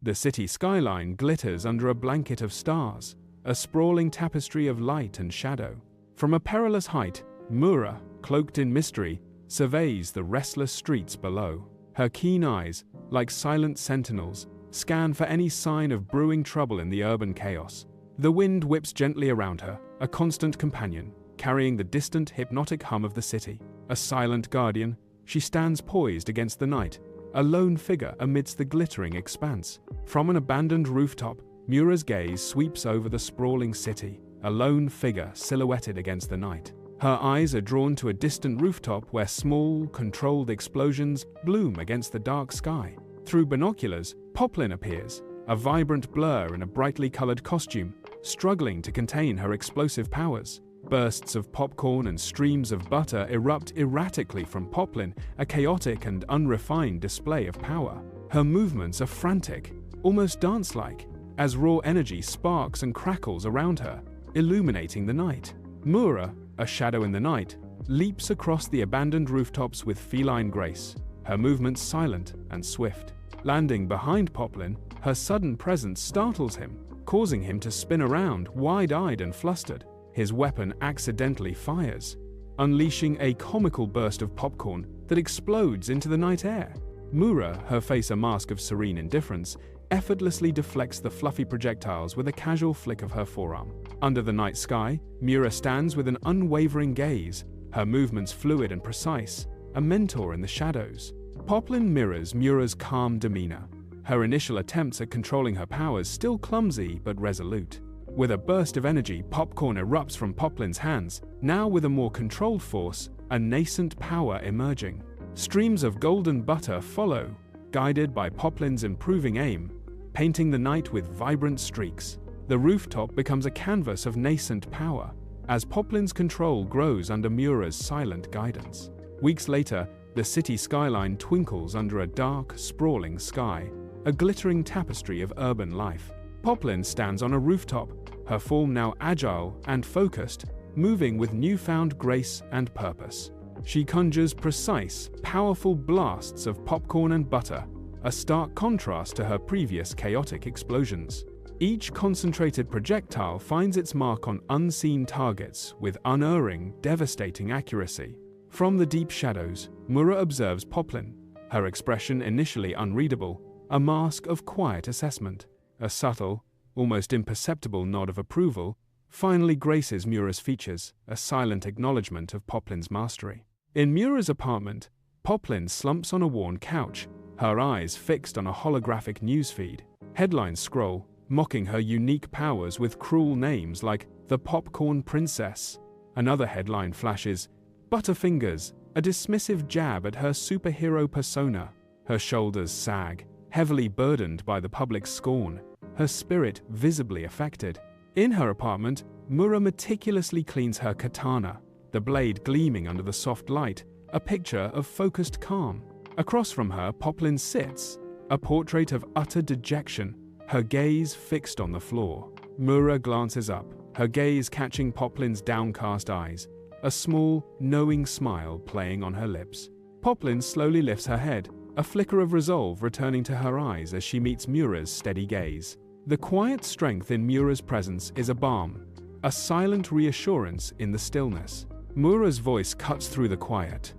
The city skyline glitters under a blanket of stars, a sprawling tapestry of light and shadow. From a perilous height, Mura, cloaked in mystery, surveys the restless streets below. Her keen eyes, like silent sentinels, scan for any sign of brewing trouble in the urban chaos. The wind whips gently around her, a constant companion, carrying the distant, hypnotic hum of the city. A silent guardian, she stands poised against the night, a lone figure amidst the glittering expanse. From an abandoned rooftop, Mura's gaze sweeps over the sprawling city, a lone figure silhouetted against the night. Her eyes are drawn to a distant rooftop where small, controlled explosions bloom against the dark sky. Through binoculars, Poplin appears, a vibrant blur in a brightly colored costume, struggling to contain her explosive powers. Bursts of popcorn and streams of butter erupt erratically from Poplin, a chaotic and unrefined display of power. Her movements are frantic, almost dance-like, as raw energy sparks and crackles around her, illuminating the night. Mura, a shadow in the night, leaps across the abandoned rooftops with feline grace, her movements silent and swift. Landing behind Poplin, her sudden presence startles him, causing him to spin around, wide-eyed and flustered. His weapon accidentally fires, unleashing a comical burst of popcorn that explodes into the night air. Mura, her face a mask of serene indifference, effortlessly deflects the fluffy projectiles with a casual flick of her forearm. Under the night sky, Mura stands with an unwavering gaze, her movements fluid and precise, a mentor in the shadows. Poplin mirrors Mura's calm demeanor, her initial attempts at controlling her powers still clumsy but resolute. With a burst of energy, popcorn erupts from Poplin's hands, now with a more controlled force, a nascent power emerging. Streams of golden butter follow, guided by Poplin's improving aim, painting the night with vibrant streaks. The rooftop becomes a canvas of nascent power, as Poplin's control grows under Mura's silent guidance. Weeks later, the city skyline twinkles under a dark, sprawling sky, a glittering tapestry of urban life. Poplin stands on a rooftop, her form now agile and focused, moving with newfound grace and purpose. She conjures precise, powerful blasts of popcorn and butter, a stark contrast to her previous chaotic explosions. Each concentrated projectile finds its mark on unseen targets with unerring, devastating accuracy. From the deep shadows, Mura observes Poplin, her expression initially unreadable, a mask of quiet assessment. A subtle, almost imperceptible nod of approval finally graces Mura's features, a silent acknowledgement of Poplin's mastery. In Mura's apartment, Poplin slumps on a worn couch, her eyes fixed on a holographic newsfeed. Headlines scroll, mocking her unique powers with cruel names like the Popcorn Princess. Another headline flashes, Butterfingers, a dismissive jab at her superhero persona. Her shoulders sag, heavily burdened by the public's scorn, her spirit visibly affected. In her apartment, Mura meticulously cleans her katana, the blade gleaming under the soft light, a picture of focused calm. Across from her, Poplin sits, a portrait of utter dejection, her gaze fixed on the floor. Mura glances up, her gaze catching Poplin's downcast eyes, a small, knowing smile playing on her lips. Poplin slowly lifts her head, a flicker of resolve returning to her eyes as she meets Mura's steady gaze. The quiet strength in Mura's presence is a balm, a silent reassurance in the stillness. Mura's voice cuts through the quiet.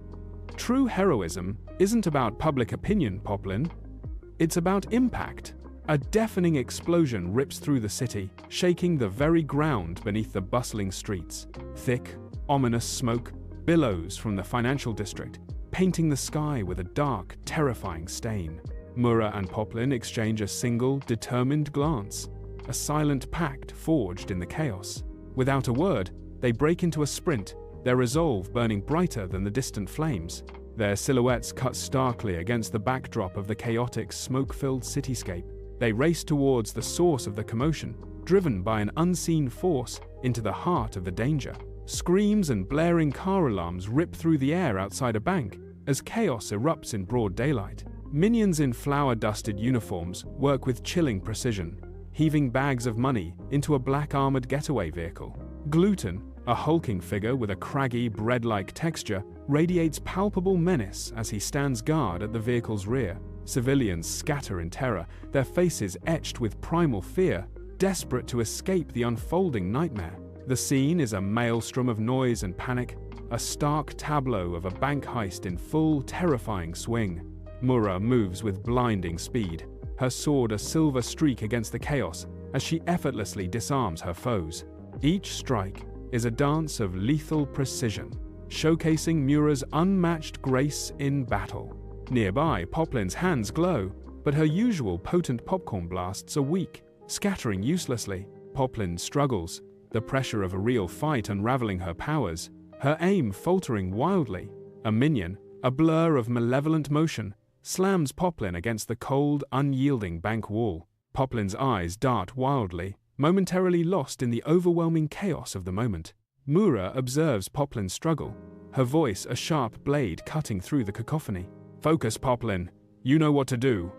True heroism isn't about public opinion, Poplin. It's about impact. A deafening explosion rips through the city, shaking the very ground beneath the bustling streets. Thick, ominous smoke billows from the financial district, painting the sky with a dark, terrifying stain. Mura and Poplin exchange a single, determined glance, a silent pact forged in the chaos. Without a word, they break into a sprint, their resolve burning brighter than the distant flames. Their silhouettes cut starkly against the backdrop of the chaotic, smoke-filled cityscape. They race towards the source of the commotion, driven by an unseen force into the heart of the danger. Screams and blaring car alarms rip through the air outside a bank as chaos erupts in broad daylight. Minions in flour-dusted uniforms work with chilling precision, heaving bags of money into a black armored getaway vehicle. Gluten, a hulking figure with a craggy, bread-like texture, radiates palpable menace as he stands guard at the vehicle's rear. Civilians scatter in terror, their faces etched with primal fear, desperate to escape the unfolding nightmare. The scene is a maelstrom of noise and panic, a stark tableau of a bank heist in full, terrifying swing. Mura moves with blinding speed, her sword a silver streak against the chaos as she effortlessly disarms her foes. Each strike is a dance of lethal precision, showcasing Mura's unmatched grace in battle. Nearby, Poplin's hands glow, but her usual potent popcorn blasts are weak, scattering uselessly. Poplin struggles, the pressure of a real fight unraveling her powers, her aim faltering wildly. A minion, a blur of malevolent motion, slams Poplin against the cold, unyielding bank wall. Poplin's eyes dart wildly, momentarily lost in the overwhelming chaos of the moment. Mura observes Poplin's struggle, her voice a sharp blade cutting through the cacophony. "Focus, Poplin. You know what to do."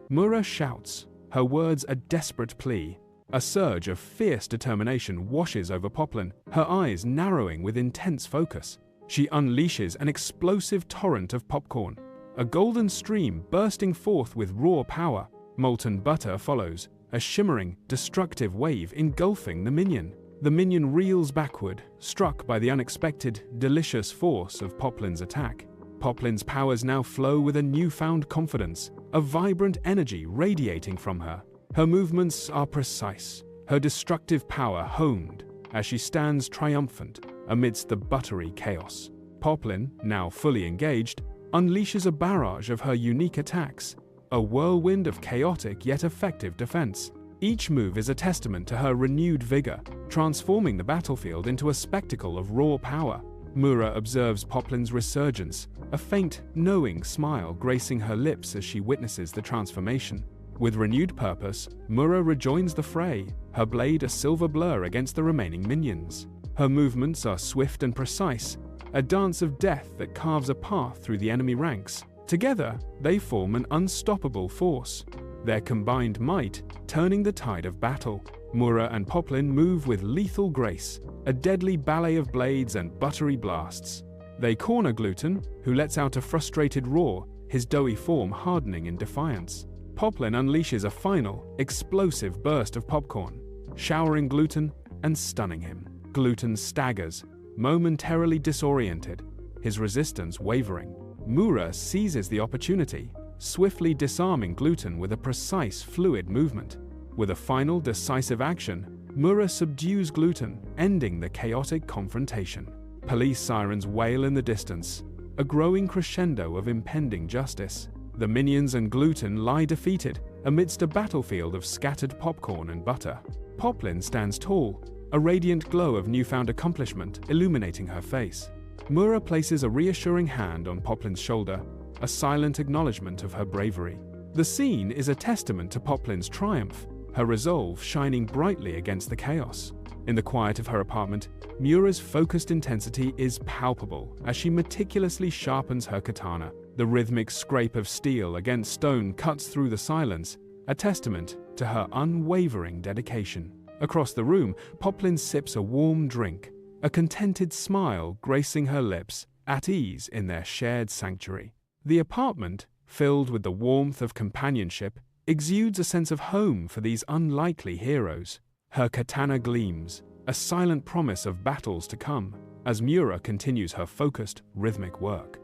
Mura shouts, her words a desperate plea. A surge of fierce determination washes over Poplin, her eyes narrowing with intense focus. She unleashes an explosive torrent of popcorn, a golden stream bursting forth with raw power. Molten butter follows, a shimmering, destructive wave engulfing the minion. The minion reels backward, struck by the unexpected, delicious force of Poplin's attack. Poplin's powers now flow with a newfound confidence, a vibrant energy radiating from her. Her movements are precise, her destructive power honed, as she stands triumphant amidst the buttery chaos. Poplin, now fully engaged, unleashes a barrage of her unique attacks, a whirlwind of chaotic yet effective defense. Each move is a testament to her renewed vigor, transforming the battlefield into a spectacle of raw power. Mura observes Poplin's resurgence, a faint, knowing smile gracing her lips as she witnesses the transformation. With renewed purpose, Mura rejoins the fray, her blade a silver blur against the remaining minions. Her movements are swift and precise, a dance of death that carves a path through the enemy ranks. Together, they form an unstoppable force, their combined might turning the tide of battle. Mura and Poplin move with lethal grace, a deadly ballet of blades and buttery blasts. They corner Gluten, who lets out a frustrated roar, his doughy form hardening in defiance. Poplin unleashes a final, explosive burst of popcorn, showering Gluten and stunning him. Gluten staggers, momentarily disoriented, his resistance wavering. Mura seizes the opportunity, swiftly disarming Gluten with a precise, fluid movement. With a final, decisive action, Mura subdues Gluten, ending the chaotic confrontation. Police sirens wail in the distance, a growing crescendo of impending justice. The minions and Gluten lie defeated amidst a battlefield of scattered popcorn and butter. Poplin stands tall, a radiant glow of newfound accomplishment illuminating her face. Mura places a reassuring hand on Poplin's shoulder, a silent acknowledgement of her bravery. The scene is a testament to Poplin's triumph, her resolve shining brightly against the chaos. In the quiet of her apartment, Mura's focused intensity is palpable as she meticulously sharpens her katana. The rhythmic scrape of steel against stone cuts through the silence, a testament to her unwavering dedication. Across the room, Poplin sips a warm drink, a contented smile gracing her lips, at ease in their shared sanctuary. The apartment, filled with the warmth of companionship, exudes a sense of home for these unlikely heroes. Her katana gleams, a silent promise of battles to come, as Mura continues her focused, rhythmic work.